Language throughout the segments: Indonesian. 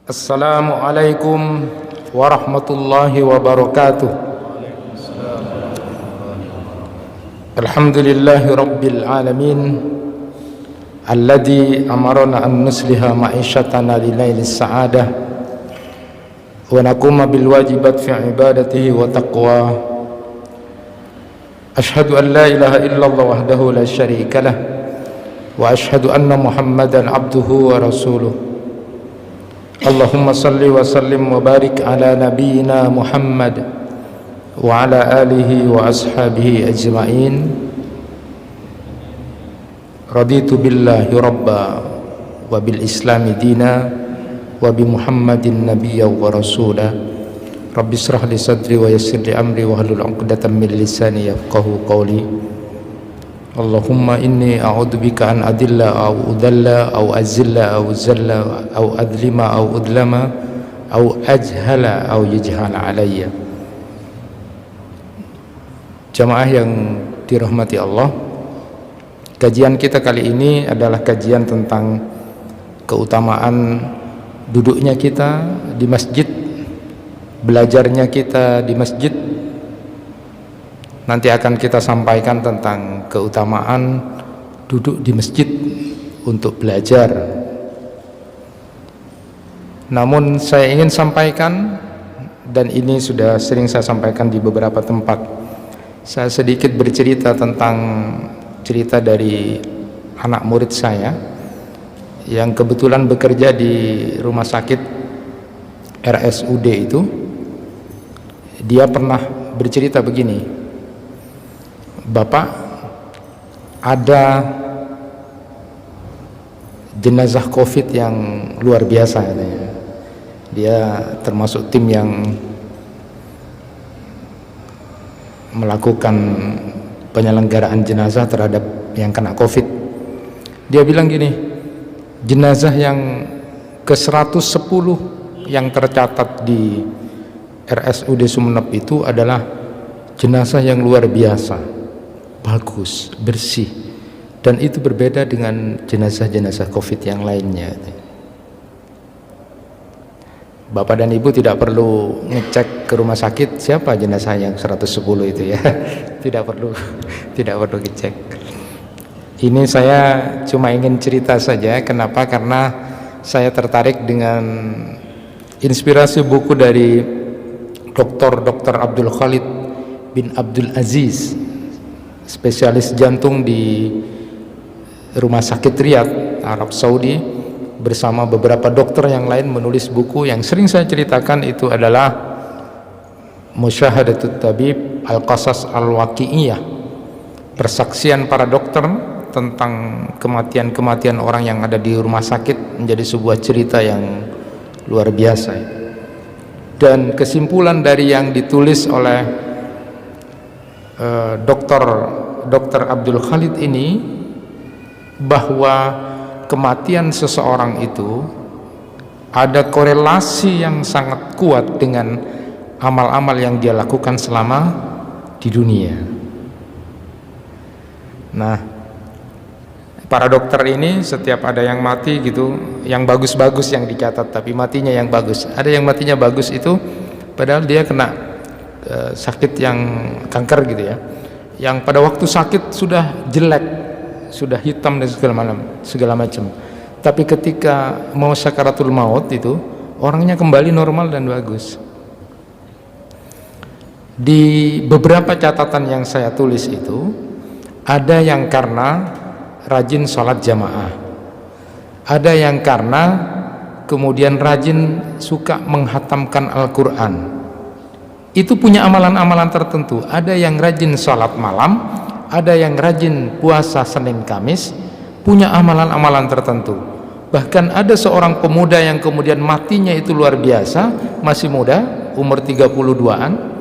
Assalamualaikum warahmatullahi wabarakatuh. Alhamdulillahi rabbil alamin alladzi amarna an nusliha ma'isyatana linailis sa'adah wa naquma bil wajibat fi ibadatihi wa taqwa. Ashhadu an la ilaha illallah wahdahu la syarika lah wa ashhadu anna Muhammadan abduhu wa rasuluh. Allahumma salli wa sallim wa barik ala nabiyyina Muhammad wa ala alihi wa ashabihi ajma'in. Raditu billahi rabba wa bil islami dina wa bi Muhammadin nabiyya wa rasula. Rabbi israh li sadri wa yassir li amri wa hlul 'uqdatam min lisani yafqahu qawli. Allahumma inni a'udzubika an adilla aw udalla aw azilla aw zalla aw adlima aw udlama aw ajhala aw yajhala alayya. Jamaah yang dirahmati Allah, kajian kita kali ini adalah kajian tentang keutamaan duduknya kita di masjid, belajarnya kita di masjid. Nanti akan kita sampaikan tentang keutamaan duduk di masjid untuk belajar. Namun saya ingin sampaikan, dan ini sudah sering saya sampaikan di beberapa tempat, saya sedikit bercerita tentang cerita dari anak murid saya yang kebetulan bekerja di rumah sakit RSUD itu. Dia pernah bercerita begini, Bapak, ada jenazah COVID yang luar biasa katanya. Dia termasuk tim yang melakukan penyelenggaraan jenazah terhadap yang kena COVID. Dia bilang gini, jenazah yang ke-110 yang tercatat di RSUD Sumeneb itu adalah jenazah yang luar biasa, bagus, bersih, dan itu berbeda dengan jenazah-jenazah COVID yang lainnya. Bapak dan Ibu tidak perlu ngecek ke rumah sakit siapa jenazah yang 110 itu ya. Tidak perlu ngecek. Ini saya cuma ingin cerita saja. Kenapa? Karena saya tertarik dengan inspirasi buku dari Dr. Abdul Khalid bin Abdul Aziz, spesialis jantung di Rumah Sakit Riyadh, Arab Saudi, bersama beberapa dokter yang lain menulis buku yang sering saya ceritakan. Itu adalah Musyahadatut Tabib Al-Qasas Al-Waqi'iyah, persaksian para dokter tentang kematian-kematian orang yang ada di rumah sakit, menjadi sebuah cerita yang luar biasa. Dan kesimpulan dari yang ditulis oleh Dr. Abdul Khalid ini, bahwa kematian seseorang itu ada korelasi yang sangat kuat dengan amal-amal yang dia lakukan selama di dunia. Nah, para dokter ini setiap ada yang mati gitu, yang bagus-bagus yang dicatat, tapi matinya yang bagus. Ada yang matinya bagus itu padahal dia kena sakit yang kanker gitu ya, yang pada waktu sakit sudah jelek, sudah hitam dan segala macam, tapi ketika mau sakaratul maut itu orangnya kembali normal dan bagus. Di beberapa catatan yang saya tulis itu, ada yang karena rajin sholat jamaah, ada yang karena kemudian rajin suka menghatamkan Al-Quran, itu punya amalan-amalan tertentu. Ada yang rajin sholat malam, ada yang rajin puasa Senin Kamis, punya amalan-amalan tertentu. Bahkan ada seorang pemuda yang kemudian matinya itu luar biasa, masih muda, umur 32-an,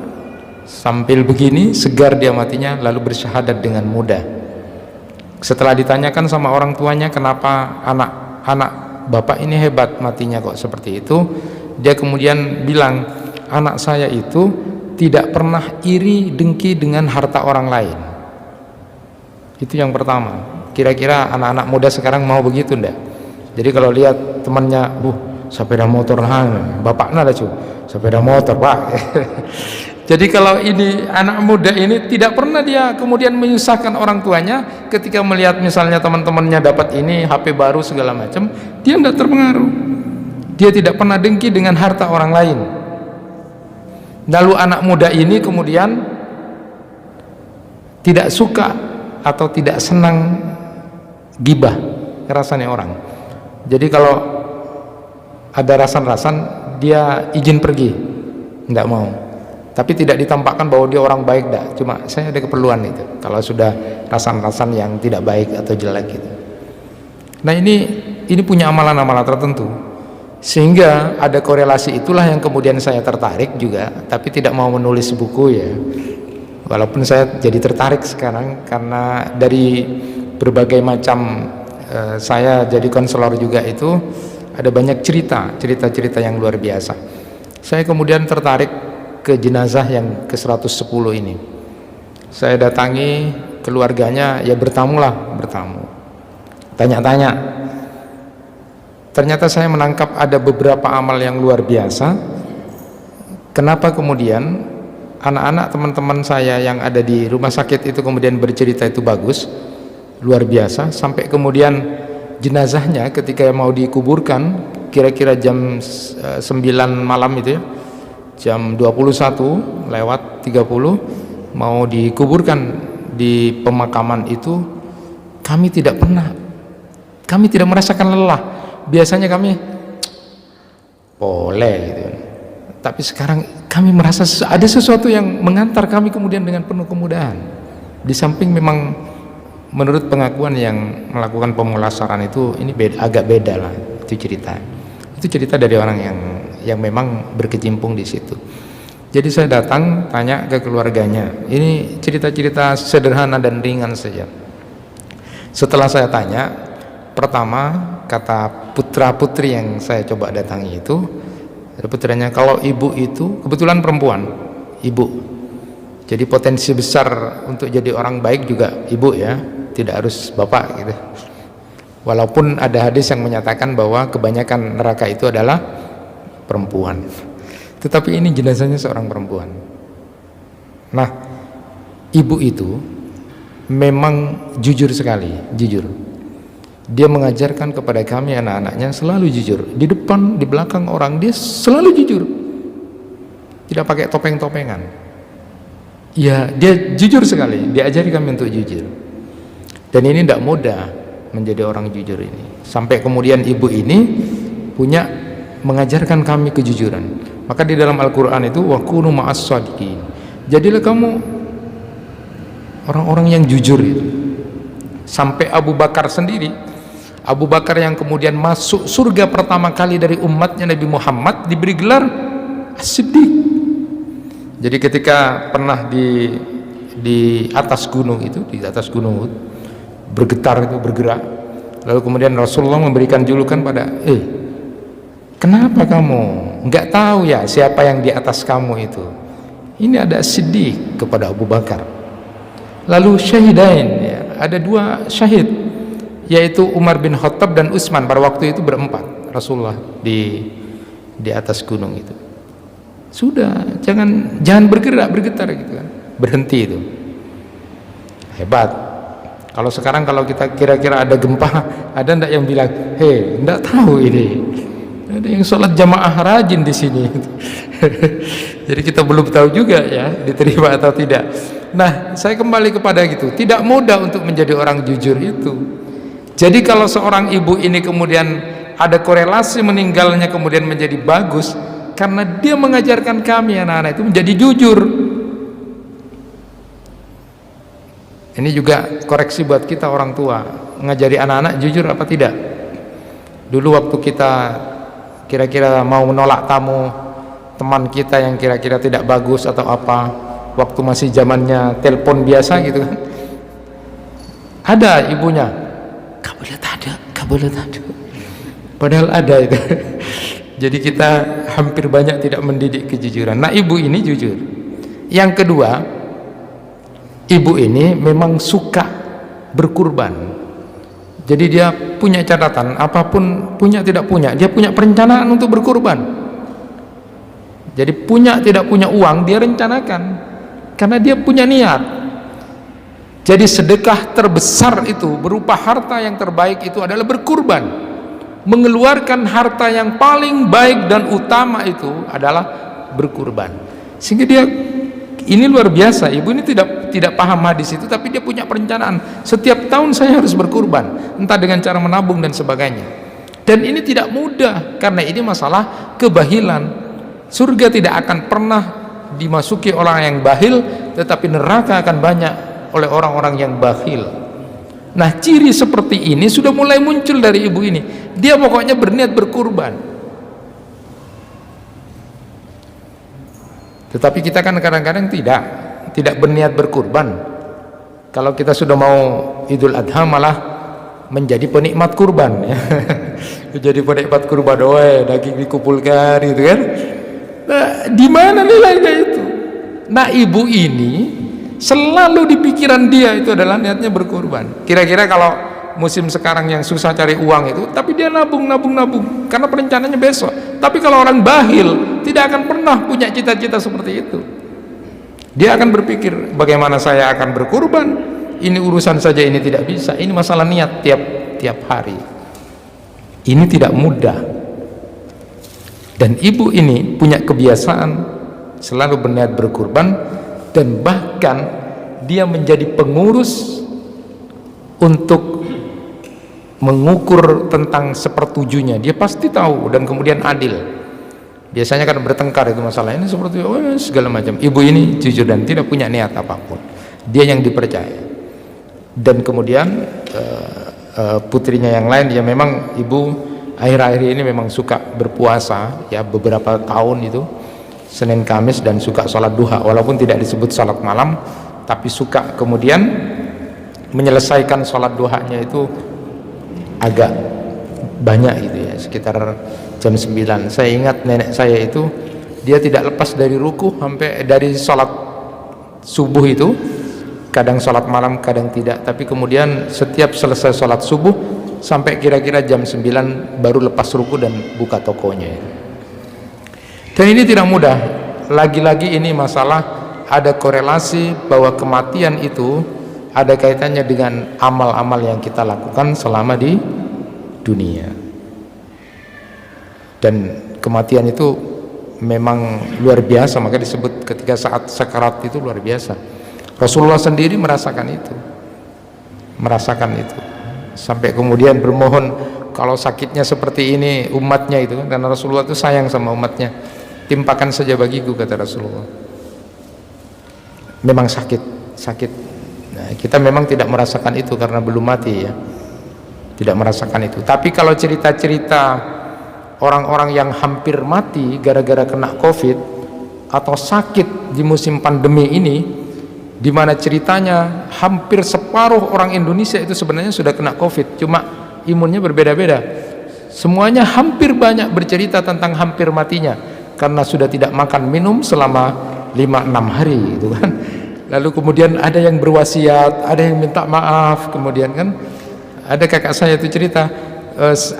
sambil begini, segar dia matinya, lalu bersyahadat dengan mudah. Setelah ditanyakan sama orang tuanya, kenapa anak bapak ini hebat matinya kok seperti itu, dia kemudian bilang, anak saya itu tidak pernah iri dengki dengan harta orang lain. Itu yang pertama. Kira-kira anak-anak muda sekarang mau begitu enggak? Jadi kalau lihat temannya, sepeda motor, bapaknya lah cu, sepeda motor pak. Jadi kalau ini anak muda ini tidak pernah dia kemudian menyusahkan orang tuanya ketika melihat misalnya teman-temannya dapat ini HP baru segala macam, dia tidak terpengaruh. Dia tidak pernah dengki dengan harta orang lain. Lalu anak muda ini kemudian tidak suka atau tidak senang gibah rasanya orang. Jadi kalau ada rasan-rasan dia izin pergi, tidak mau. Tapi tidak ditampakkan bahwa dia orang baik, dah. Cuma saya ada keperluan itu. Kalau sudah rasan-rasan yang tidak baik atau jelek gitu. Nah ini punya amalan-amalan tertentu. Sehingga ada korelasi itulah yang kemudian saya tertarik juga, tapi tidak mau menulis buku ya. Walaupun saya jadi tertarik sekarang karena dari berbagai macam saya jadi konselor juga itu ada banyak cerita yang luar biasa. Saya kemudian tertarik ke jenazah yang ke-110 ini. Saya datangi keluarganya, ya bertamu, tanya-tanya. Ternyata saya menangkap ada beberapa amal yang luar biasa. Kenapa kemudian anak-anak teman-teman saya yang ada di rumah sakit itu kemudian bercerita itu bagus, luar biasa, sampai kemudian jenazahnya ketika mau dikuburkan kira-kira jam 9 malam itu ya, jam 21:30 mau dikuburkan di pemakaman itu, kami tidak merasakan lelah. Biasanya kami boleh gitu, tapi sekarang kami merasa ada sesuatu yang mengantar kami kemudian dengan penuh kemudahan. Di samping memang menurut pengakuan yang melakukan pemulasaran itu ini agak beda lah, itu cerita dari orang yang memang berkecimpung di situ. Jadi saya datang tanya ke keluarganya, ini cerita-cerita sederhana dan ringan saja. Setelah saya tanya, pertama kata putra putri yang saya coba datangi itu, ada putranya, kalau ibu itu kebetulan perempuan, ibu, jadi potensi besar untuk jadi orang baik juga ibu ya, tidak harus bapak gitu. Walaupun ada hadis yang menyatakan bahwa kebanyakan neraka itu adalah perempuan, tetapi ini jenazahnya seorang perempuan. Nah, ibu itu memang jujur sekali, jujur. Dia mengajarkan kepada kami anak-anaknya selalu jujur. Di depan, di belakang orang dia selalu jujur. Tidak pakai topeng-topengan. Ya, dia jujur sekali. Diajari kami untuk jujur. Dan ini tidak mudah menjadi orang jujur ini. Sampai kemudian ibu ini mengajarkan kami kejujuran. Maka di dalam Al-Quran itu wa kunu ma'as shadiqin. Jadilah kamu orang-orang yang jujur itu. Sampai Abu Bakar sendiri, Abu Bakar yang kemudian masuk surga pertama kali dari umatnya Nabi Muhammad, diberi gelar As-Siddiq. Jadi ketika pernah di atas gunung itu, di atas gunung bergetar itu, bergerak, lalu kemudian Rasulullah memberikan julukan pada kenapa kamu nggak tahu ya siapa yang di atas kamu itu? Ini ada Siddiq kepada Abu Bakar. Lalu syahidain ya, ada 2 syahid, yaitu Umar bin Khattab dan Utsman. Pada waktu itu berempat Rasulullah di atas gunung itu. Sudah, jangan bergetar gitu kan, berhenti itu. Hebat. Kalau sekarang kalau kita kira-kira ada gempa, ada ndak yang bilang, ndak tahu ini, ada yang sholat jamaah rajin di sini. Jadi kita belum tahu juga ya diterima atau tidak. Nah, saya kembali kepada gitu, tidak mudah untuk menjadi orang jujur itu. Jadi kalau seorang ibu ini kemudian ada korelasi meninggalnya kemudian menjadi bagus, karena dia mengajarkan kami anak-anak itu menjadi jujur. Ini juga koreksi buat kita orang tua, ngajari anak-anak jujur apa tidak. Dulu waktu kita kira-kira mau menolak tamu teman kita yang kira-kira tidak bagus atau apa, waktu masih zamannya telepon biasa gitu kan, ada ibunya, kabulat ada, padahal ada itu. Jadi kita hampir banyak tidak mendidik kejujuran. Nah, ibu ini jujur. Yang kedua, ibu ini memang suka berkurban. Jadi dia punya catatan, apapun punya tidak punya, dia punya perencanaan untuk berkurban. Jadi punya tidak punya uang, dia rencanakan karena dia punya niat. Jadi sedekah terbesar itu berupa harta yang terbaik itu adalah berkurban. Mengeluarkan harta yang paling baik dan utama itu adalah berkurban. Sehingga dia, ini luar biasa, ibu ini tidak paham hadis itu, tapi dia punya perencanaan. Setiap tahun saya harus berkurban, entah dengan cara menabung dan sebagainya. Dan ini tidak mudah karena ini masalah kebahilan. Surga tidak akan pernah dimasuki orang yang bahil, tetapi neraka akan banyak oleh orang-orang yang bakhil. Nah, ciri seperti ini sudah mulai muncul dari ibu ini. Dia pokoknya berniat berkurban. Tetapi kita kan kadang-kadang tidak berniat berkurban. Kalau kita sudah mau Idul Adha malah menjadi penikmat kurban ya. Jadi penikmat kurban, daging dikumpulkan gitu kan. Nah, di mana nilainya itu? Nah, ibu ini selalu di pikiran dia itu adalah niatnya berkurban. Kira-kira kalau musim sekarang yang susah cari uang itu, tapi dia nabung karena perencanaannya besok. Tapi kalau orang bahil tidak akan pernah punya cita-cita seperti itu. Dia akan berpikir bagaimana saya akan berkurban. Ini urusan saja ini tidak bisa. Ini masalah niat tiap hari. Ini tidak mudah. Dan ibu ini punya kebiasaan selalu berniat berkurban, dan bahkan dia menjadi pengurus untuk mengukur tentang sepertujuhnya. Dia pasti tahu dan kemudian adil. Biasanya kan bertengkar itu masalah ini seperti segala macam. Ibu ini jujur dan tidak punya niat apapun. Dia yang dipercaya. Dan kemudian putrinya yang lain, ya memang ibu akhir-akhir ini memang suka berpuasa ya, beberapa tahun itu Senin Kamis, dan suka sholat duha walaupun tidak disebut sholat malam, tapi suka kemudian menyelesaikan sholat duhanya itu agak banyak gitu ya, sekitar jam 9. Saya ingat nenek saya itu dia tidak lepas dari ruku sampai dari sholat subuh itu, kadang sholat malam kadang tidak, tapi kemudian setiap selesai sholat subuh sampai kira-kira jam 9 baru lepas ruku dan buka tokonya. Dan ini tidak mudah. Lagi-lagi ini masalah ada korelasi bahwa kematian itu ada kaitannya dengan amal-amal yang kita lakukan selama di dunia. Dan kematian itu memang luar biasa, maka disebut ketika saat sakarat itu luar biasa. Rasulullah sendiri merasakan itu. Sampai kemudian bermohon, kalau sakitnya seperti ini umatnya itu, karena Rasulullah itu sayang sama umatnya, timpakan saja bagiku, kata Rasulullah. Memang sakit. Nah, kita memang tidak merasakan itu karena belum mati ya, tidak merasakan itu. Tapi kalau cerita-cerita orang-orang yang hampir mati gara-gara kena COVID atau sakit di musim pandemi ini, di mana ceritanya hampir separuh orang Indonesia itu sebenarnya sudah kena COVID, cuma imunnya berbeda-beda. Semuanya hampir banyak bercerita tentang hampir matinya karena sudah tidak makan minum selama 5-6 hari gitu kan. Lalu kemudian ada yang berwasiat, ada yang minta maaf. Kemudian kan ada kakak saya itu cerita,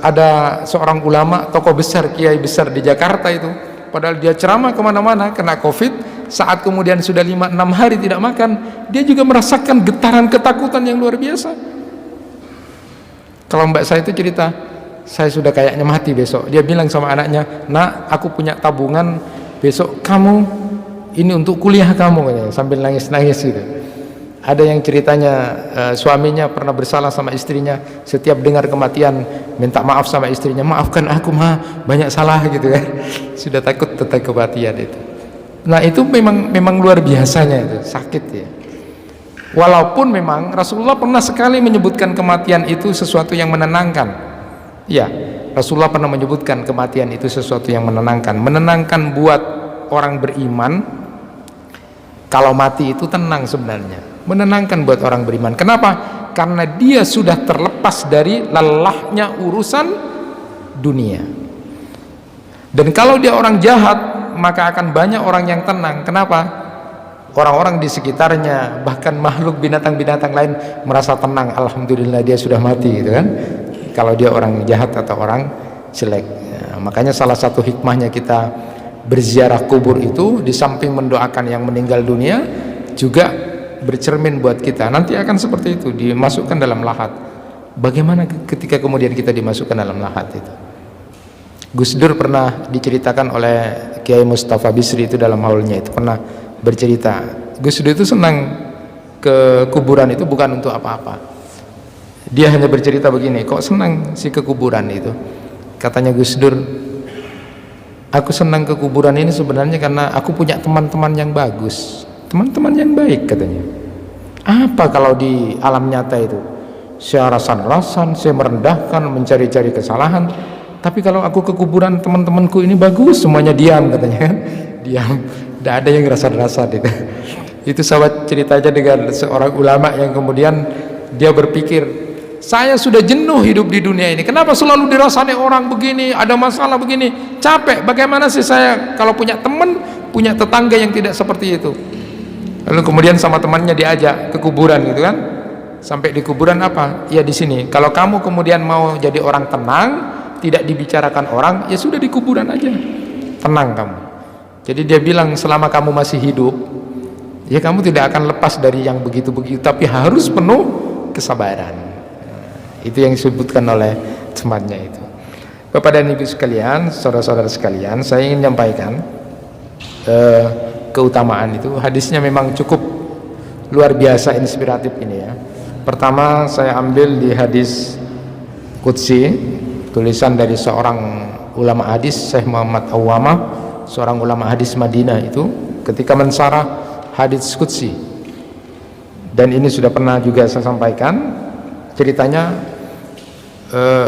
ada seorang ulama, tokoh besar, kiai besar di Jakarta itu, padahal dia ceramah kemana-mana, kena COVID. Saat kemudian sudah 5-6 hari tidak makan, dia juga merasakan getaran ketakutan yang luar biasa. Kalau mbak saya itu cerita, saya sudah kayaknya mati besok. Dia bilang sama anaknya, nak, aku punya tabungan, besok kamu ini untuk kuliah kamu, katanya, sambil nangis-nangis gitu. Ada yang ceritanya suaminya pernah bersalah sama istrinya, setiap dengar kematian minta maaf sama istrinya, maafkan aku banyak salah gitu kan. Sudah takut tentang kematian itu. Nah itu memang luar biasanya itu, sakit ya. Walaupun memang Rasulullah pernah sekali menyebutkan kematian itu sesuatu yang menenangkan. Ya, Rasulullah pernah menyebutkan kematian itu sesuatu yang menenangkan buat orang beriman. Kalau mati itu tenang sebenarnya, menenangkan buat orang beriman. Kenapa? Karena dia sudah terlepas dari lelahnya urusan dunia. Dan kalau dia orang jahat, maka akan banyak orang yang tenang. Kenapa? orang-orang di sekitarnya, bahkan makhluk binatang-binatang lain merasa tenang, alhamdulillah dia sudah mati gitu kan, kalau dia orang jahat atau orang jelek. Makanya salah satu hikmahnya kita berziarah kubur itu, di samping mendoakan yang meninggal dunia, juga bercermin buat kita nanti akan seperti itu, dimasukkan dalam lahat. Bagaimana ketika kemudian kita dimasukkan dalam lahat itu? Gus Dur pernah diceritakan oleh Kiai Mustafa Bisri itu dalam haulnya itu, pernah bercerita Gus Dur itu senang ke kuburan itu bukan untuk apa-apa. Dia hanya bercerita begini, kok senang sih ke kuburan itu? Katanya Gus Dur, aku senang ke kuburan ini sebenarnya karena aku punya teman-teman yang bagus, teman-teman yang baik katanya. Apa kalau di alam nyata itu saya rasan-rasan, saya merendahkan, mencari-cari kesalahan, tapi kalau aku ke kuburan teman-temanku ini bagus, semuanya diam katanya. Diam, tidak ada yang rasan-rasan itu. Itu sahabat ceritanya dengan seorang ulama yang kemudian dia berpikir, saya sudah jenuh hidup di dunia ini, kenapa selalu dirasani orang begini, ada masalah begini, capek. Bagaimana sih saya kalau punya teman, punya tetangga yang tidak seperti itu? Lalu kemudian sama temannya diajak ke kuburan gitu kan. Sampai di kuburan apa? Ya di sini. Kalau kamu kemudian mau jadi orang tenang, tidak dibicarakan orang, ya sudah di kuburan aja, tenang kamu. Jadi dia bilang selama kamu masih hidup, ya kamu tidak akan lepas dari yang begitu-begitu, tapi harus penuh kesabaran. Itu yang disebutkan oleh temannya itu. Bapak dan Ibu sekalian, saudara-saudara sekalian, saya ingin menyampaikan keutamaan itu. Hadisnya memang cukup luar biasa inspiratif ini ya. Pertama saya ambil di hadis Qudsi, tulisan dari seorang ulama hadis, Syekh Muhammad Awwamah, seorang ulama hadis Madinah itu, ketika mensarah hadis Qudsi. Dan ini sudah pernah juga saya sampaikan ceritanya.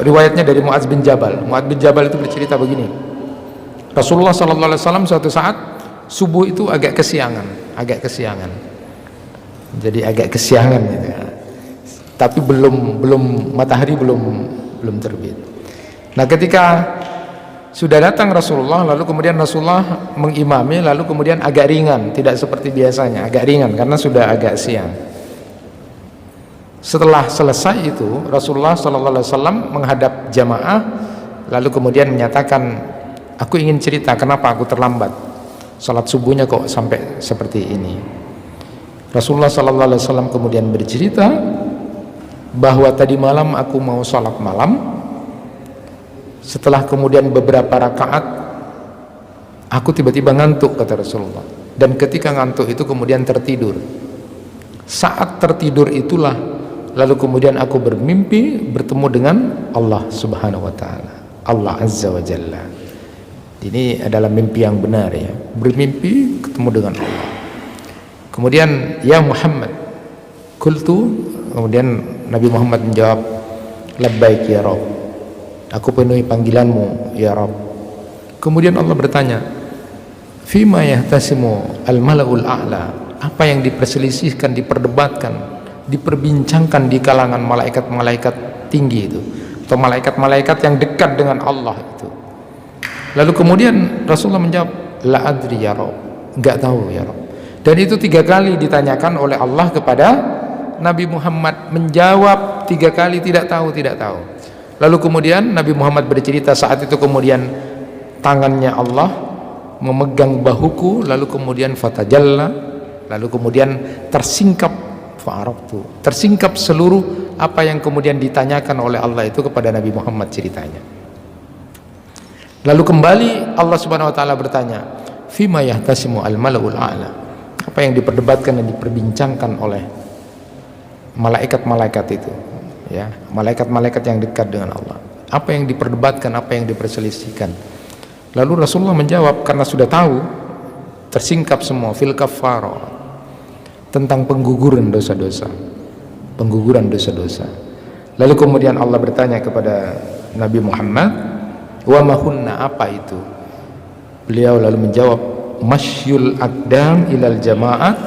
Riwayatnya dari Mu'adz bin Jabal. Mu'adz bin Jabal itu bercerita begini, Rasulullah SAW suatu saat subuh itu agak kesiangan, jadi agak kesiangan gitu ya. Tapi belum matahari belum terbit. Nah ketika sudah datang Rasulullah, lalu kemudian Rasulullah mengimami, lalu kemudian agak ringan, tidak seperti biasanya, agak ringan karena sudah agak siang. Setelah selesai itu Rasulullah SAW menghadap jamaah, lalu kemudian menyatakan, aku ingin cerita kenapa aku terlambat salat subuhnya kok sampai seperti ini. Rasulullah SAW kemudian bercerita bahwa tadi malam aku mau salat malam, setelah kemudian beberapa rakaat aku tiba-tiba ngantuk, kata Rasulullah, dan ketika ngantuk itu kemudian tertidur. Saat tertidur itulah lalu kemudian aku bermimpi bertemu dengan Allah Subhanahu wa taala, Allah Azza wa Jalla. Ini adalah mimpi yang benar ya, bermimpi ketemu dengan Allah. Kemudian ya Muhammad qultu, kemudian Nabi Muhammad menjawab, labbaik ya Rabb, aku penuhi panggilanmu ya Rabb. Kemudian Allah bertanya, fima yahtasimu al-mala'ul a'la, apa yang diperselisihkan, diperdebatkan, diperbincangkan di kalangan malaikat-malaikat tinggi itu, atau malaikat-malaikat yang dekat dengan Allah itu. Lalu kemudian Rasulullah menjawab, la adri ya Rabb, enggak tahu ya Rabb. Dan itu 3 kali ditanyakan oleh Allah kepada Nabi Muhammad, menjawab 3 kali tidak tahu. Lalu kemudian Nabi Muhammad bercerita, saat itu kemudian tangannya Allah memegang bahuku, lalu kemudian fatajalla, lalu kemudian tersingkap seluruh apa yang kemudian ditanyakan oleh Allah itu kepada Nabi Muhammad ceritanya. Lalu kembali Allah Subhanahu wa taala bertanya, fima yahtasimu al-mala'ul a'la, apa yang diperdebatkan dan diperbincangkan oleh malaikat-malaikat itu ya, malaikat-malaikat yang dekat dengan Allah, apa yang diperdebatkan, apa yang diperselisihkan. Lalu Rasulullah menjawab, karena sudah tahu, tersingkap semua, fil kaffara, tentang pengguguran dosa-dosa. Lalu kemudian Allah bertanya kepada Nabi Muhammad, wa mahunna, apa itu? Beliau lalu menjawab, masyul aqdam ilal jama'at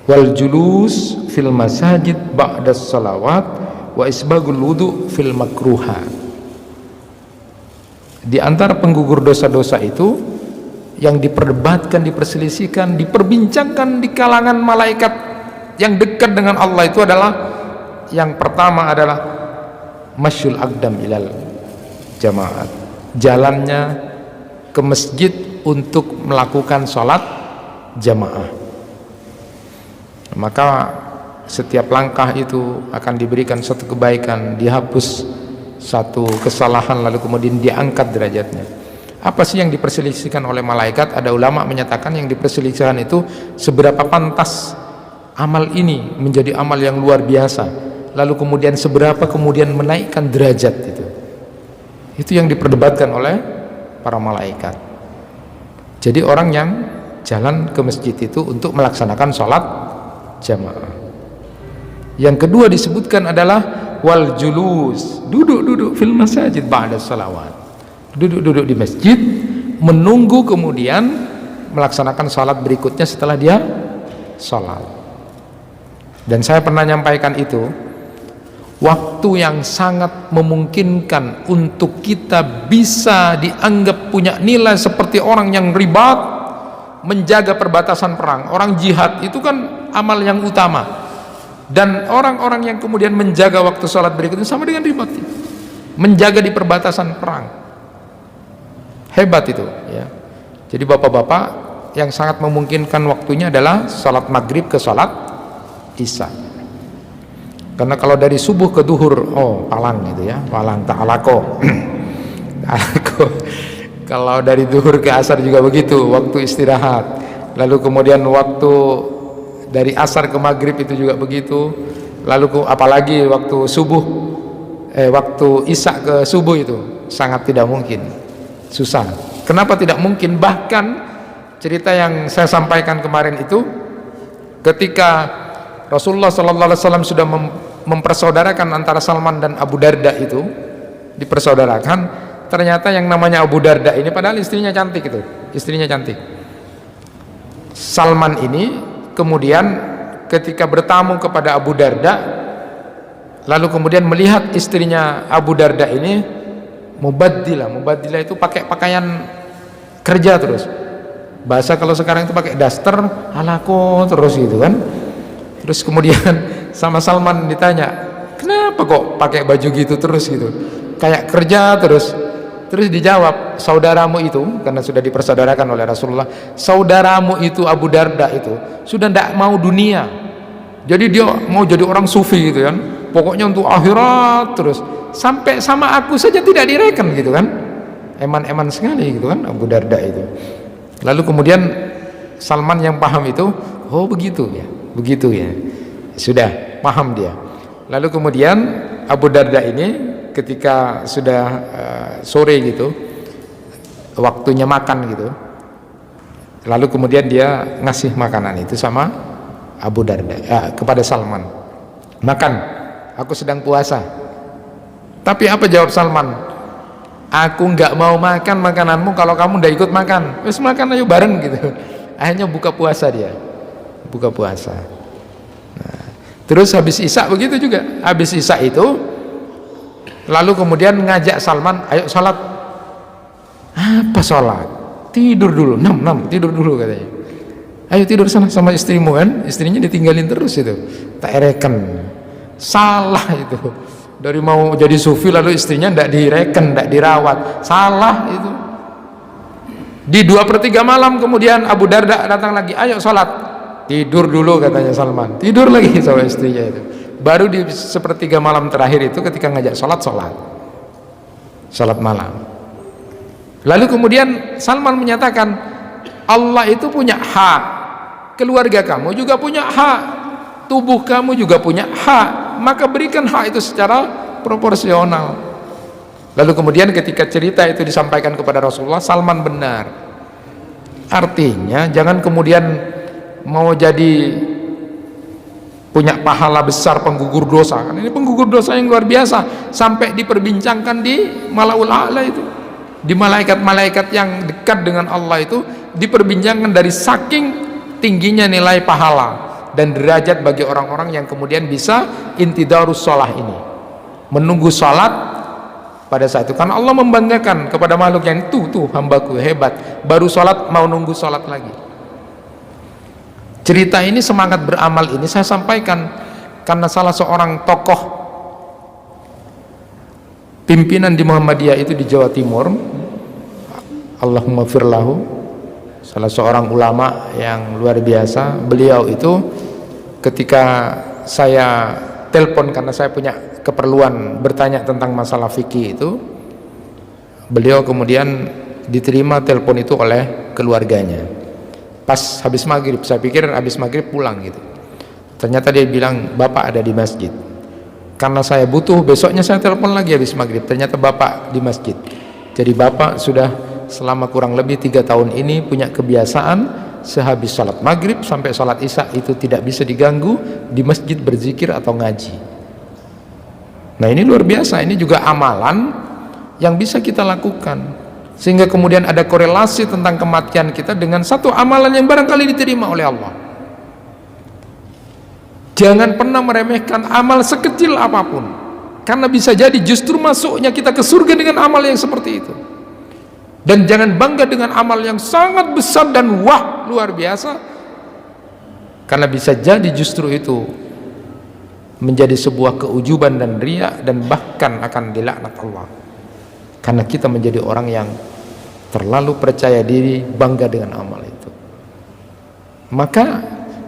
wal julus fil masajid ba'da salawat wa isbagul wudu fil makruha. Di antara penggugur dosa-dosa itu yang diperdebatkan, diperselisihkan, diperbincangkan di kalangan malaikat yang dekat dengan Allah itu adalah yang pertama adalah masyul aqdam ilal jamaat, jalannya ke masjid untuk melakukan sholat jamaah. Maka setiap langkah itu akan diberikan satu kebaikan, dihapus satu kesalahan, lalu kemudian diangkat derajatnya. Apa sih yang diperselisihkan oleh malaikat? Ada ulama menyatakan yang diperselisihkan itu seberapa pantas amal ini menjadi amal yang luar biasa, lalu kemudian seberapa kemudian menaikkan derajat itu yang diperdebatkan oleh para malaikat. Jadi orang yang jalan ke masjid itu untuk melaksanakan sholat jamaah. Yang kedua disebutkan adalah wal julus, duduk-duduk fil masajid ba'da salawat, duduk-duduk di masjid menunggu kemudian melaksanakan sholat berikutnya setelah dia sholat. Dan saya pernah nyampaikan itu, waktu yang sangat memungkinkan untuk kita bisa dianggap punya nilai seperti orang yang ribat menjaga perbatasan perang. Orang jihad itu kan amal yang utama, dan orang-orang yang kemudian menjaga waktu sholat berikutnya sama dengan ribat, menjaga di perbatasan perang. Hebat itu ya. Jadi bapak-bapak yang sangat memungkinkan waktunya adalah sholat maghrib ke sholat isya. Karena kalau dari subuh ke duhur, palang gitu ya, palang ta'alako. Kalau dari duhur ke asar juga begitu, waktu istirahat. Lalu kemudian waktu dari asar ke maghrib itu juga begitu. Lalu apalagi waktu subuh, waktu isya ke subuh itu sangat tidak mungkin, susah. Kenapa tidak mungkin? Bahkan cerita yang saya sampaikan kemarin itu, ketika Rasulullah SAW sudah mempersaudarakan antara Salman dan Abu Darda itu, dipersaudarakan, ternyata yang namanya Abu Darda ini padahal istrinya cantik itu, istrinya cantik. Salman ini kemudian ketika bertamu kepada Abu Darda, lalu kemudian melihat istrinya Abu Darda ini mubaddilah itu pakai pakaian kerja terus, bahasa kalau sekarang itu pakai daster halako terus gitu kan. Terus kemudian sama Salman ditanya, kenapa kok pakai baju gitu terus gitu, kayak kerja terus. Terus dijawab, saudaramu itu, karena sudah dipersaudarakan oleh Rasulullah, saudaramu itu Abu Darda itu sudah tidak mau dunia, jadi dia mau jadi orang sufi gitu kan, pokoknya untuk akhirat terus, sampai sama aku saja tidak direken gitu kan. Eman-eman sekali gitu kan Abu Darda itu. Lalu kemudian Salman yang paham itu, oh begitu ya, begitu ya, sudah paham dia. Lalu kemudian Abu Darda ini ketika sudah sore gitu, waktunya makan gitu, lalu kemudian dia ngasih makanan itu sama Abu Darda kepada Salman, makan, aku sedang puasa. Tapi apa jawab Salman? Aku nggak mau makan makananmu kalau kamu nggak ikut makan. Wes makan ayo bareng gitu. Akhirnya buka puasa dia, buka puasa. Nah, terus habis isya begitu juga. Habis isya itu, lalu kemudian ngajak Salman, ayo sholat. Apa sholat? Tidur dulu, tidur dulu katanya. Ayo tidur sana sama istrimu kan. Istrinya ditinggalin terus itu, tak ereken. Salah itu. Dari mau jadi sufi lalu istrinya tidak direken, tidak dirawat, salah itu. Di 2/3 malam kemudian Abu Darda datang lagi, ayo sholat. Tidur dulu katanya Salman, tidur lagi sama istrinya itu. Baru di 1/3 malam terakhir itu ketika ngajak sholat malam. Lalu kemudian Salman menyatakan, Allah itu punya hak, keluarga kamu juga punya hak, tubuh kamu juga punya hak, maka berikan hak itu secara proporsional. Lalu kemudian ketika cerita itu disampaikan kepada Rasulullah, Salman benar. Artinya jangan kemudian mau jadi punya pahala besar penggugur dosa, kan ini penggugur dosa yang luar biasa, sampai diperbincangkan di Malaul A'la itu, di malaikat-malaikat yang dekat dengan Allah itu diperbincangkan dari saking tingginya nilai pahala dan derajat bagi orang-orang yang kemudian bisa intidarus sholah ini, menunggu sholat pada saat itu, karena Allah membanggakan kepada makhluk yang tuh hambaku hebat, baru sholat mau nunggu sholat lagi. Cerita ini, semangat beramal ini saya sampaikan karena salah seorang tokoh pimpinan di Muhammadiyah itu di Jawa Timur, Allahumma firlahu, salah seorang ulama yang luar biasa. Beliau itu ketika saya telepon karena saya punya keperluan bertanya tentang masalah fikih itu, beliau kemudian diterima telepon itu oleh keluarganya pas habis maghrib. Saya pikir habis maghrib pulang gitu, ternyata dia bilang bapak ada di masjid. Karena saya butuh, besoknya saya telepon lagi habis maghrib, ternyata bapak di masjid. Jadi bapak sudah selama kurang lebih 3 tahun ini punya kebiasaan sehabis sholat maghrib sampai sholat isya itu tidak bisa diganggu di masjid berzikir atau ngaji. Nah ini luar biasa, ini juga amalan yang bisa kita lakukan sehingga kemudian ada korelasi tentang kematian kita dengan satu amalan yang barangkali diterima oleh Allah. Jangan pernah meremehkan amal sekecil apapun, karena bisa jadi justru masuknya kita ke surga dengan amal yang seperti itu. Dan jangan bangga dengan amal yang sangat besar dan wah luar biasa, karena bisa jadi justru itu menjadi sebuah keujuban dan riya, dan bahkan akan dilaknat Allah karena kita menjadi orang yang terlalu percaya diri, bangga dengan amal itu. Maka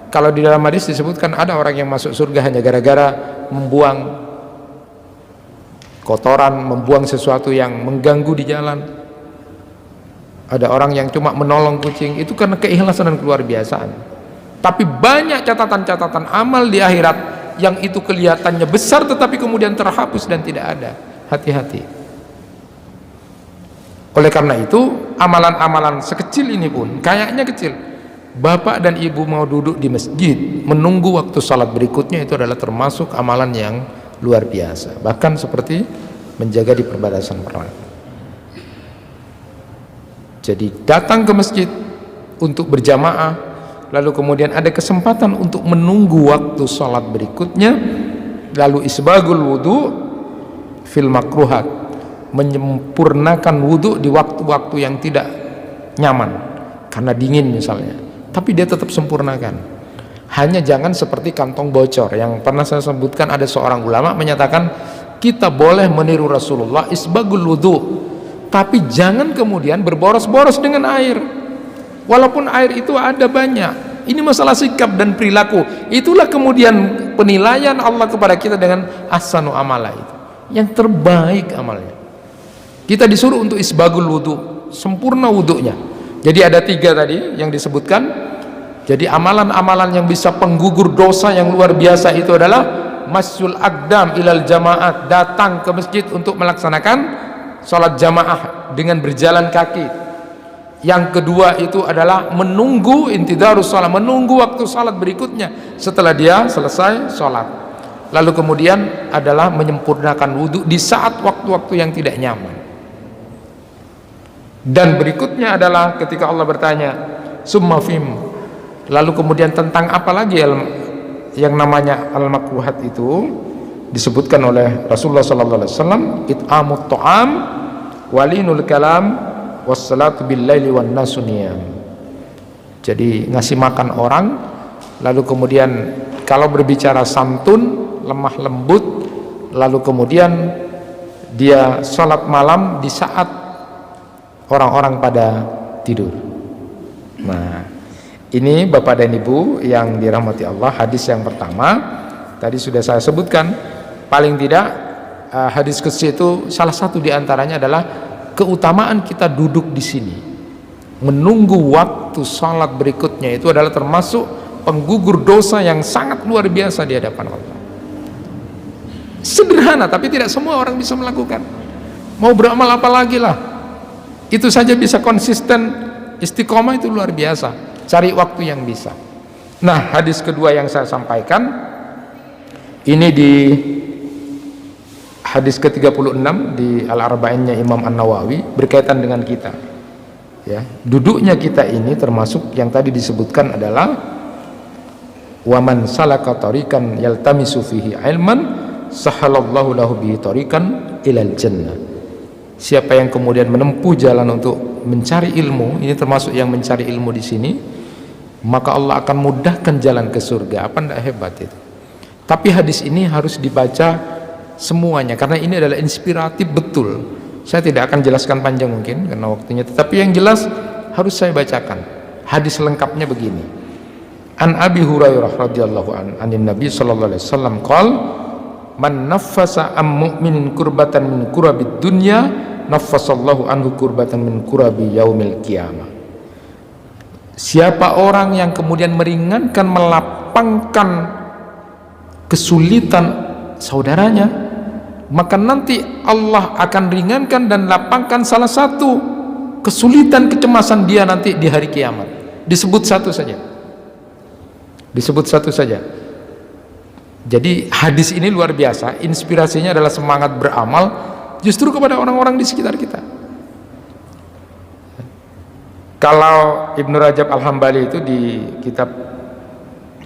kalau di dalam hadis disebutkan ada orang yang masuk surga hanya gara-gara membuang kotoran, membuang sesuatu yang mengganggu di jalan. Ada orang yang cuma menolong kucing, itu karena keikhlasan dan keluar biasaan. Tapi banyak catatan-catatan amal di akhirat yang itu kelihatannya besar tetapi kemudian terhapus dan tidak ada. Hati-hati. Oleh karena itu, amalan-amalan sekecil ini pun kayaknya kecil. Bapak dan ibu mau duduk di masjid menunggu waktu salat berikutnya, itu adalah termasuk amalan yang luar biasa. Bahkan seperti menjaga di perbatasan perang. Jadi datang ke masjid untuk berjamaah, lalu kemudian ada kesempatan untuk menunggu waktu sholat berikutnya, lalu isbagul wudu fil makruhat, menyempurnakan wudu di waktu-waktu yang tidak nyaman karena dingin misalnya, tapi dia tetap sempurnakan. Hanya jangan seperti kantong bocor yang pernah saya sebutkan. Ada seorang ulama menyatakan kita boleh meniru Rasulullah isbagul wudu, tapi jangan kemudian berboros-boros dengan air walaupun air itu ada banyak. Ini masalah sikap dan perilaku. Itulah kemudian penilaian Allah kepada kita dengan ahsanu amala, itu yang terbaik amalnya. Kita disuruh untuk isbagul wudu, sempurna wudunya. Jadi ada 3 tadi yang disebutkan. Jadi amalan-amalan yang bisa penggugur dosa yang luar biasa itu adalah masyul aqdam ilal jamaat, datang ke masjid untuk melaksanakan sholat jamaah dengan berjalan kaki. Yang kedua itu adalah menunggu intidarus sholat, menunggu waktu sholat berikutnya setelah dia selesai sholat. Lalu kemudian adalah menyempurnakan wudhu di saat waktu-waktu yang tidak nyaman. Dan berikutnya adalah ketika Allah bertanya summa fim, lalu kemudian tentang apa lagi yang namanya al-makruhat itu disebutkan oleh Rasulullah sallallahu alaihi wasallam, it'amut ta'am walinul kalam wassalatu billaili wan nasu niyam. Jadi ngasih makan orang, lalu kemudian kalau berbicara santun, lemah lembut, lalu kemudian dia sholat malam di saat orang-orang pada tidur. Nah, ini Bapak dan Ibu yang dirahmati Allah, hadis yang pertama tadi sudah saya sebutkan. Paling tidak hadis ke-10 itu salah satu diantaranya adalah keutamaan kita duduk di sini menunggu waktu sholat berikutnya, itu adalah termasuk penggugur dosa yang sangat luar biasa di hadapan Allah. Sederhana, tapi tidak semua orang bisa melakukan. Mau beramal apa lagi lah, itu saja bisa konsisten, istiqomah itu luar biasa. Cari waktu yang bisa. Nah, hadis kedua yang saya sampaikan ini di hadis ke-36 di Al-Arba'innya Imam An-Nawawi, berkaitan dengan kita. Ya, duduknya kita ini termasuk yang tadi disebutkan adalah waman salaka tariqan yaltamisu fihi ilman sahalallahu lahu bihi tariqan ilal jannah. Siapa yang kemudian menempuh jalan untuk mencari ilmu, ini termasuk yang mencari ilmu di sini, maka Allah akan mudahkan jalan ke surga. Apa enggak hebat itu? Tapi hadis ini harus dibaca semuanya karena ini adalah inspiratif betul. Saya tidak akan jelaskan panjang mungkin karena waktunya, tetapi yang jelas harus saya bacakan. Hadis lengkapnya begini. An Abi Hurairah radhiyallahu anin Nabi sallallahu alaihi wasallam qol man naffasa am mu'minin kurbatan min kurabid dunya naffasallahu anhu kurbatan min kurabi yaumil qiyamah. Siapa orang yang kemudian meringankan, melapangkan kesulitan saudaranya, maka nanti Allah akan ringankan dan lapangkan salah satu kesulitan, kecemasan dia nanti di hari kiamat. Disebut satu saja, disebut satu saja. Jadi hadis ini luar biasa, inspirasinya adalah semangat beramal justru kepada orang-orang di sekitar kita. Kalau Ibnu Rajab Al-Hambali itu di kitab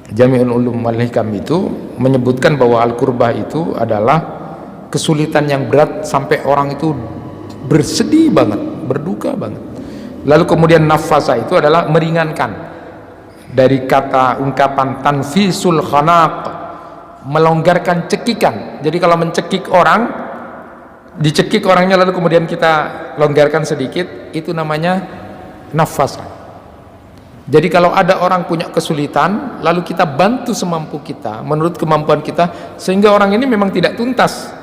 Jami'ul Ulum wal Hikam itu menyebutkan bahwa al-kurbah itu adalah kesulitan yang berat sampai orang itu bersedih banget, berduka banget. Lalu kemudian nafasa itu adalah meringankan, dari kata ungkapan tanfisul khanaq, melonggarkan cekikan. Jadi kalau mencekik orang, dicekik orangnya lalu kemudian kita longgarkan sedikit, itu namanya nafasa. Jadi kalau ada orang punya kesulitan lalu kita bantu semampu kita menurut kemampuan kita, sehingga orang ini memang tidak tuntas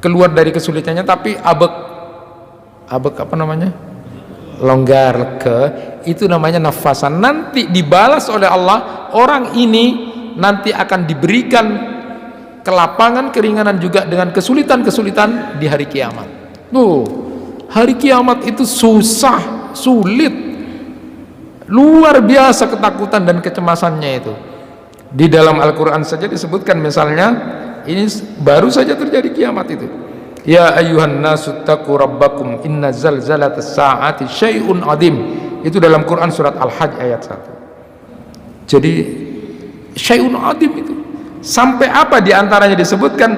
keluar dari kesulitannya, tapi abek apa namanya, longgar, lega, itu namanya nafasan. Nanti dibalas oleh Allah, orang ini nanti akan diberikan kelapangan, keringanan juga dengan kesulitan-kesulitan di hari kiamat. Hari kiamat itu susah, sulit, luar biasa ketakutan dan kecemasannya itu. Di dalam Al-Quran saja disebutkan, misalnya ini baru saja terjadi kiamat itu. Ya ayyuhan nasu taqu rabbakum inna zalzalatas sa'ati syai'un adim. Itu dalam Quran surat Al-Hajj ayat 1. Jadi syai'un adim itu sampai apa diantaranya disebutkan,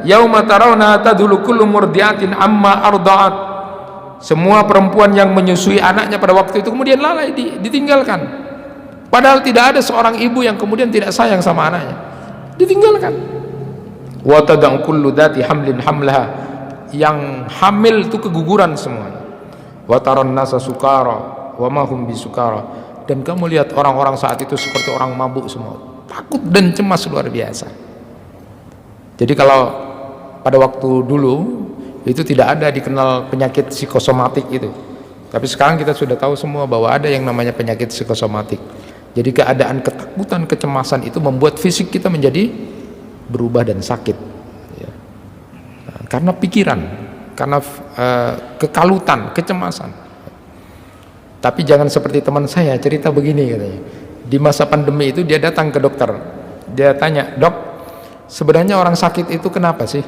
yauma tarawna tadhulu kullu murdiatin amma arda'at. Semua perempuan yang menyusui anaknya pada waktu itu kemudian lalai, ditinggalkan. Padahal tidak ada seorang ibu yang kemudian tidak sayang sama anaknya, ditinggalkan. Wa tad'u kullu dzati hamlin hamlaha, yang hamil itu keguguran semuanya. Wa taran nasa sukara wa ma hum bisukara, dan kamu lihat orang-orang saat itu seperti orang mabuk semua, takut dan cemas luar biasa. Jadi kalau pada waktu dulu itu tidak ada dikenal penyakit psikosomatik itu, tapi sekarang kita sudah tahu semua bahwa ada yang namanya penyakit psikosomatik. Jadi keadaan ketakutan, kecemasan itu membuat fisik kita menjadi berubah dan sakit ya. Karena pikiran, karena kekalutan, kecemasan. Tapi jangan seperti teman saya cerita begini katanya, di masa pandemi itu dia datang ke dokter, dia tanya, dok, sebenarnya orang sakit itu kenapa sih?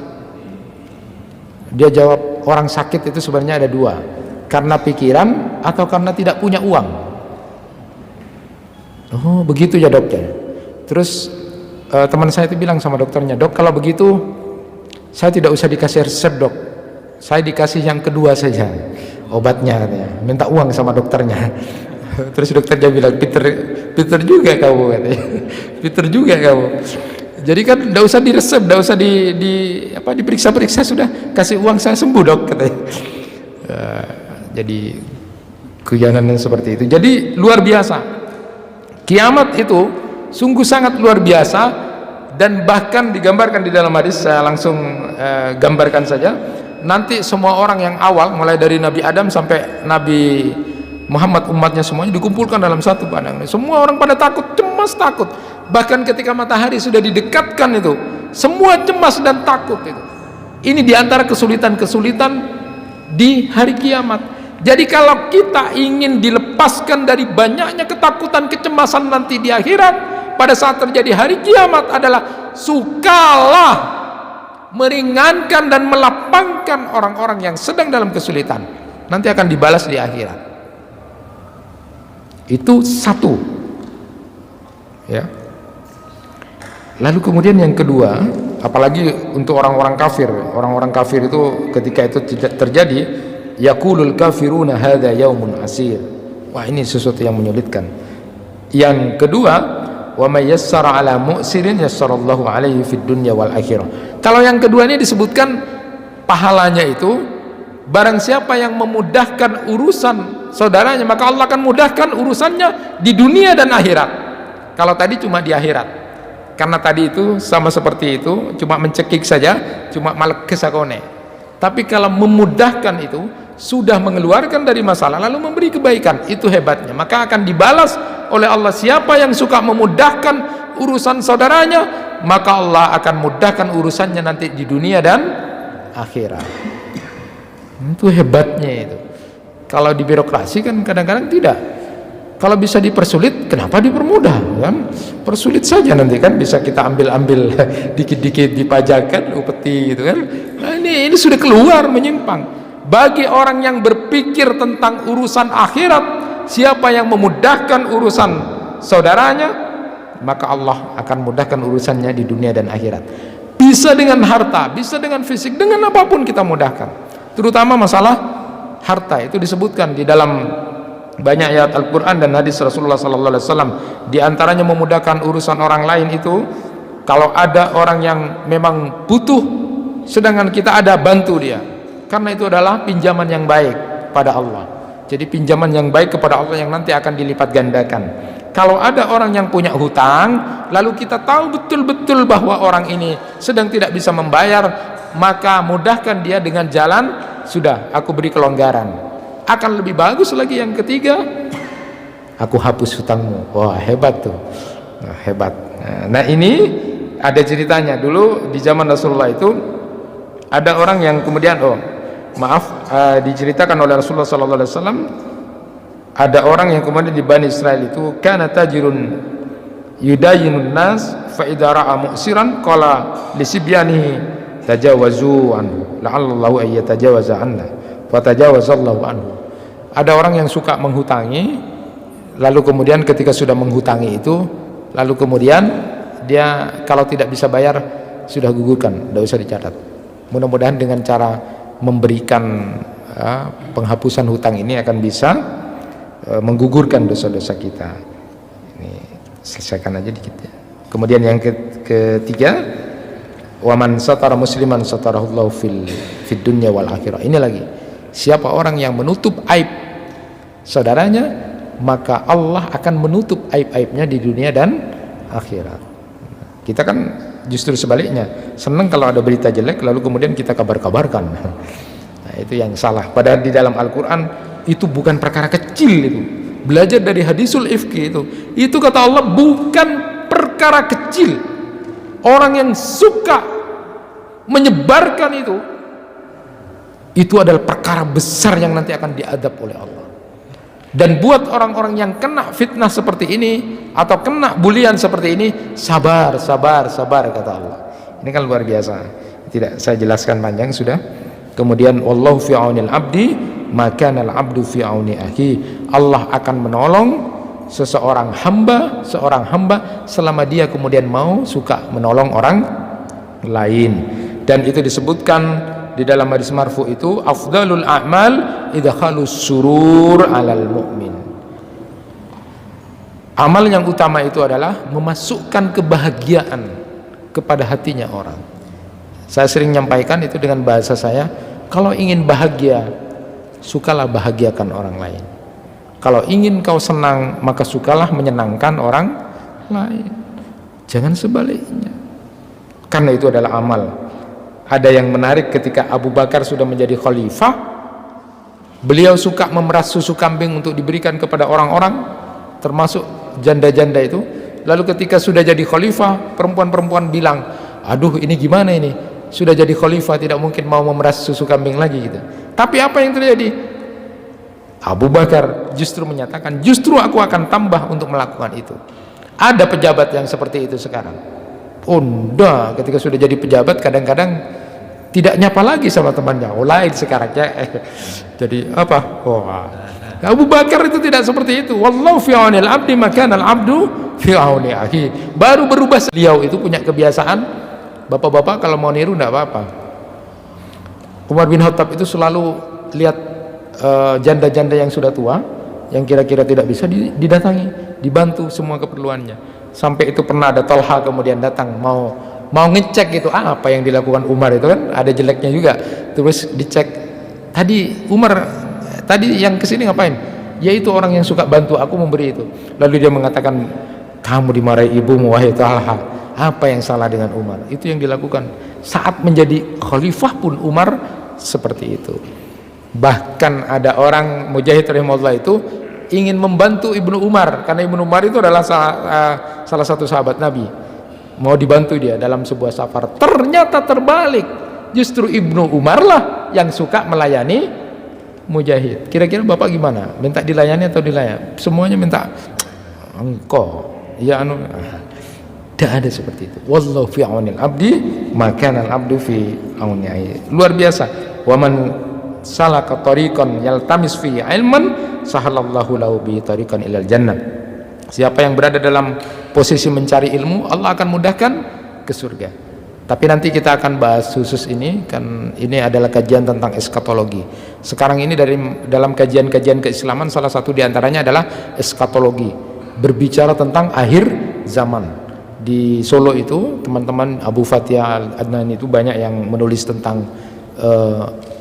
Dia jawab, orang sakit itu sebenarnya ada dua, karena pikiran atau karena tidak punya uang. Oh begitu ya dok ya. Terus teman saya itu bilang sama dokternya, dok kalau begitu saya tidak usah dikasih resep dok, saya dikasih yang kedua saja obatnya katanya, minta uang sama dokternya. Terus dokternya bilang, Peter juga kamu katanya, Peter juga kamu. Jadi kan tidak usah diresep, tidak usah diperiksa-periksa, sudah kasih uang saya sembuh dok katanya. Jadi kegiatan seperti itu. Jadi luar biasa kiamat itu, sungguh sangat luar biasa. Dan bahkan digambarkan di dalam hadis, saya langsung gambarkan saja. Nanti semua orang yang awal, mulai dari Nabi Adam sampai Nabi Muhammad, umatnya semuanya dikumpulkan dalam satu padang. Semua orang pada takut, cemas, takut. Bahkan ketika matahari sudah didekatkan itu, semua cemas dan takut itu. Ini diantara kesulitan-kesulitan di hari kiamat. Jadi kalau kita ingin dilepaskan dari banyaknya ketakutan, kecemasan nanti di akhirat, pada saat terjadi hari kiamat adalah sukalah meringankan dan melapangkan orang-orang yang sedang dalam kesulitan, nanti akan dibalas di akhirat. Itu satu ya. Lalu kemudian yang kedua apalagi untuk orang-orang kafir. Orang-orang kafir itu ketika itu tidak terjadi, yaqulul kafiruna hadza yaumun asir. Wah, ini sesuatu yang menyulitkan. Yang kedua, wa may yassara ala mu'sirin yassarallahu alaihi fid dunya wal akhirah. Kalau yang kedua ini disebutkan pahalanya itu, barang siapa yang memudahkan urusan saudaranya, maka Allah akan mudahkan urusannya di dunia dan akhirat. Kalau tadi cuma di akhirat, karena tadi itu sama seperti itu, cuma mencekik saja, cuma malek kesakone. Tapi kalau memudahkan itu, sudah mengeluarkan dari masalah lalu memberi kebaikan, itu hebatnya. Maka akan dibalas oleh Allah. Siapa yang suka memudahkan urusan saudaranya, maka Allah akan mudahkan urusannya nanti di dunia dan akhirat. Itu hebatnya itu. Kalau di birokrasi kan kadang-kadang tidak. Kalau bisa dipersulit, kenapa dipermudah kan? Persulit saja, nanti kan bisa kita ambil dikit-dikit dipajakan upeti gitu kan. Nah, ini sudah keluar menyimpang. Bagi orang yang berpikir tentang urusan akhirat, siapa yang memudahkan urusan saudaranya, maka Allah akan mudahkan urusannya di dunia dan akhirat. Bisa dengan harta, bisa dengan fisik, dengan apapun kita mudahkan. Terutama masalah harta itu disebutkan di dalam banyak ayat Al-Quran dan hadis Rasulullah SAW. Di antaranya memudahkan urusan orang lain itu, kalau ada orang yang memang butuh, sedangkan kita ada, bantu dia. Karena itu adalah pinjaman yang baik pada Allah. Jadi pinjaman yang baik kepada Allah yang nanti akan dilipat gandakan. Kalau ada orang yang punya hutang, lalu kita tahu betul-betul bahwa orang ini sedang tidak bisa membayar, maka mudahkan dia dengan jalan, sudah, aku beri kelonggaran. Akan lebih bagus lagi yang ketiga, aku hapus hutangmu. Wah, hebat tuh. Nah, hebat. Nah, ini ada ceritanya. Dulu di zaman Rasulullah itu ada orang yang kemudian, diceritakan oleh Rasulullah SAW, ada orang yang kemudian di Bani Israel itu, kana tajirun yudayinun nas fa idza ra'a mu'siran qala li sibyanihi tajawazu anhu la'allahu ay yatajawaza anna fa tajawazallahu anhu. Ada orang yang suka menghutangi, lalu kemudian ketika sudah menghutangi itu, lalu kemudian dia kalau tidak bisa bayar, sudah gugurkan, tidak usah dicatat. Mudah-mudahan dengan cara memberikan penghapusan hutang ini akan bisa menggugurkan dosa-dosa kita. Ini selesaikan aja dikit ya. Kemudian yang ketiga, waman satara musliman satarahullahu fid dunya wal akhirah. Ini lagi, siapa orang yang menutup aib saudaranya, maka Allah akan menutup aib-aibnya di dunia dan akhirat. Kita kan justru sebaliknya, senang kalau ada berita jelek lalu kemudian kita kabar-kabarkan. Nah, itu yang salah. Padahal di dalam Al-Quran itu bukan perkara kecil itu. Belajar dari hadisul ifki itu kata Allah bukan perkara kecil. Orang yang suka menyebarkan itu adalah perkara besar yang nanti akan diadab oleh Allah. Dan buat orang-orang yang kena fitnah seperti ini atau kena bulian seperti ini, sabar kata Allah. Ini kan luar biasa. Tidak saya jelaskan panjang sudah. Kemudian wallahu fi aunil abdi maka al abdu fi auni akhi. Allah akan menolong seorang hamba selama dia kemudian mau suka menolong orang lain. Dan itu disebutkan di dalam hadis marfu itu, afdalul a'mal idkhalus surur 'alal mu'min. Amal yang utama itu adalah memasukkan kebahagiaan kepada hatinya orang. Saya sering menyampaikan itu dengan bahasa saya, kalau ingin bahagia, sukalah bahagiakan orang lain. Kalau ingin kau senang, maka sukalah menyenangkan orang lain. Jangan sebaliknya. Karena itu adalah amal. Ada yang menarik ketika Abu Bakar sudah menjadi khalifah, beliau suka memeras susu kambing untuk diberikan kepada orang-orang, termasuk janda-janda itu. Lalu ketika sudah jadi khalifah, perempuan-perempuan bilang, aduh ini gimana ini, sudah jadi khalifah tidak mungkin mau memeras susu kambing lagi gitu. Tapi apa yang terjadi? Abu Bakar justru menyatakan, justru aku akan tambah untuk melakukan itu. Ada pejabat yang seperti itu sekarang. Onda ketika sudah jadi pejabat kadang-kadang tidak nyapa lagi sama temannya. Lain sekarang ya. Jadi apa? Abu Bakar itu tidak seperti itu. Wallahu fi aunil abdi maka al abdu fi auni akhi. Baru berubah. Beliau itu punya kebiasaan Bapak-bapak kalau mau niru enggak apa-apa. Umar bin Khattab itu selalu lihat janda-janda yang sudah tua, yang kira-kira tidak bisa, didatangi, dibantu semua keperluannya. Sampai itu pernah ada Talha kemudian datang mau ngecek itu apa yang dilakukan Umar itu, kan ada jeleknya juga. Terus dicek, tadi Umar tadi yang kesini ngapain? Yaitu orang yang suka bantu aku memberi itu. Lalu dia mengatakan, kamu dimarahi ibumu wahai Talha. Apa yang salah dengan Umar? Itu yang dilakukan. Saat menjadi khalifah pun Umar seperti itu. Bahkan ada orang Mujahid rahimahullah itu ingin membantu Ibnu Umar, karena Ibnu Umar itu adalah salah satu sahabat Nabi. Mau dibantu dia dalam sebuah safar, ternyata terbalik, justru Ibnu Umar lah yang suka melayani Mujahid. Kira-kira bapak gimana? Minta dilayani atau dilayani? Semuanya minta engkau ya tidak ada seperti itu. Wallahu fi aunil abdi maka al abdu fi auni. Luar biasa. Wa man salaka tariqan yaltamis fi ilman sahalallahu lahu bi tariqan ilal jannah. Siapa yang berada dalam posisi mencari ilmu, Allah akan mudahkan ke surga. Tapi nanti kita akan bahas khusus ini, kan ini adalah kajian tentang eskatologi. Sekarang ini dalam kajian-kajian keislaman salah satu diantaranya adalah eskatologi, berbicara tentang akhir zaman. Di Solo itu teman-teman Abu Fatihah Al-Adnan itu banyak yang menulis tentang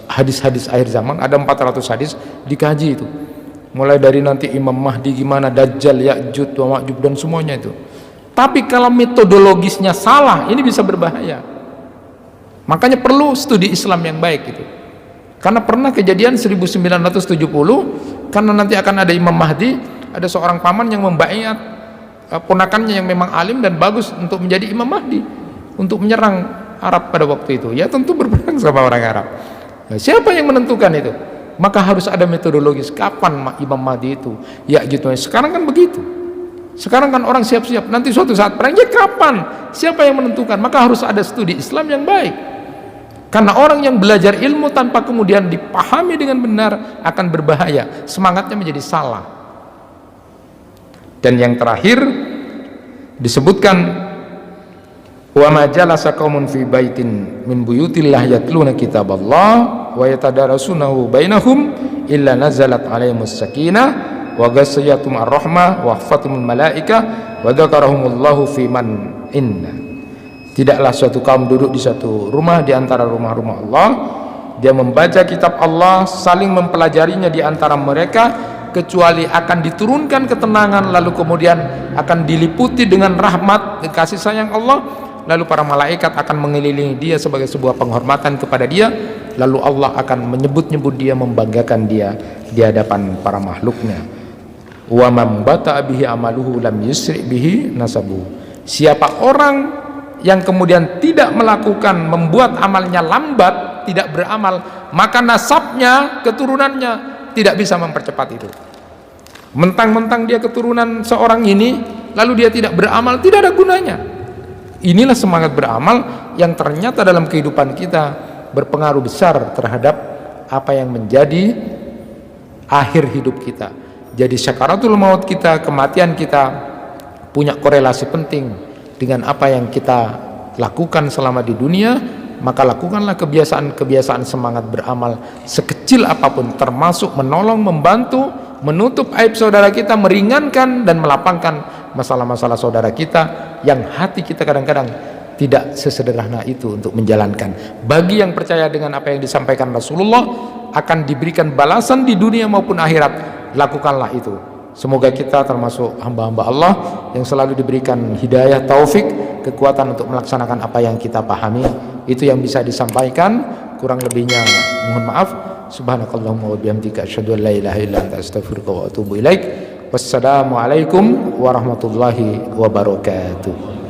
hadis-hadis akhir zaman. Ada 400 hadis dikaji itu, mulai dari nanti Imam Mahdi gimana, Dajjal, Ya'juj wa Ma'juj dan semuanya itu. Tapi kalau metodologisnya salah, ini bisa berbahaya. Makanya perlu studi Islam yang baik itu. Karena pernah kejadian 1970, karena nanti akan ada Imam Mahdi, ada seorang paman yang membaiat ponakannya yang memang alim dan bagus untuk menjadi Imam Mahdi, untuk menyerang Arab pada waktu itu. Ya tentu berperang sama orang Arab. Nah, siapa yang menentukan itu? Maka harus ada metodologis. Kapan Imam Mahdi itu? Ya gitu. Sekarang kan begitu. Sekarang kan orang siap-siap, nanti suatu saat perang, ya kapan? Siapa yang menentukan? Maka harus ada studi Islam yang baik. Karena orang yang belajar ilmu tanpa kemudian dipahami dengan benar akan berbahaya, semangatnya menjadi salah. Dan yang terakhir disebutkan, wa ma jalasa qaumun fi baitin min buyutillah yatluna kitaballah wa yatadarasunahu bainahum illa nazalat alaihimus sakinah wa ghasyiyatum ar-rahmah wa hafatumul malaika wa dzakarahumullahu fi man inna. Tidaklah suatu kaum duduk di satu rumah di antara rumah-rumah Allah, dia membaca kitab Allah, saling mempelajarinya di antara mereka, kecuali akan diturunkan ketenangan, lalu kemudian akan diliputi dengan rahmat dan kasih sayang Allah, lalu para malaikat akan mengelilingi dia sebagai sebuah penghormatan kepada dia, lalu Allah akan menyebut-nyebut dia, membanggakan dia di hadapan para makhluknya. Wa man bata'a bihi amaluhu lam yusri bihi nasabu. Siapa orang yang kemudian tidak melakukan, membuat amalnya lambat, tidak beramal, maka nasabnya, keturunannya tidak bisa mempercepat itu. Mentang-mentang dia keturunan seorang ini, lalu dia tidak beramal, tidak ada gunanya. Inilah semangat beramal yang ternyata dalam kehidupan kita berpengaruh besar terhadap apa yang menjadi akhir hidup kita. Jadi sakaratul maut kita, kematian kita punya korelasi penting dengan apa yang kita lakukan selama di dunia. Maka lakukanlah kebiasaan-kebiasaan semangat beramal sekecil apapun, termasuk menolong, membantu, menutup aib saudara kita, meringankan dan melapangkan masalah-masalah saudara kita yang hati kita kadang-kadang tidak sesederhana itu untuk menjalankan. Bagi yang percaya dengan apa yang disampaikan Rasulullah, akan diberikan balasan di dunia maupun akhirat. Lakukanlah itu. Semoga kita termasuk hamba-hamba Allah yang selalu diberikan hidayah, taufik, kekuatan untuk melaksanakan apa yang kita pahami. Itu yang bisa disampaikan, kurang lebihnya mohon maaf. Subhanakallahumma wa bihamdika asyhadu an la ilaha illa anta astaghfiruka wa atubu ilaik. Wassalamualaikum warahmatullahi wabarakatuh.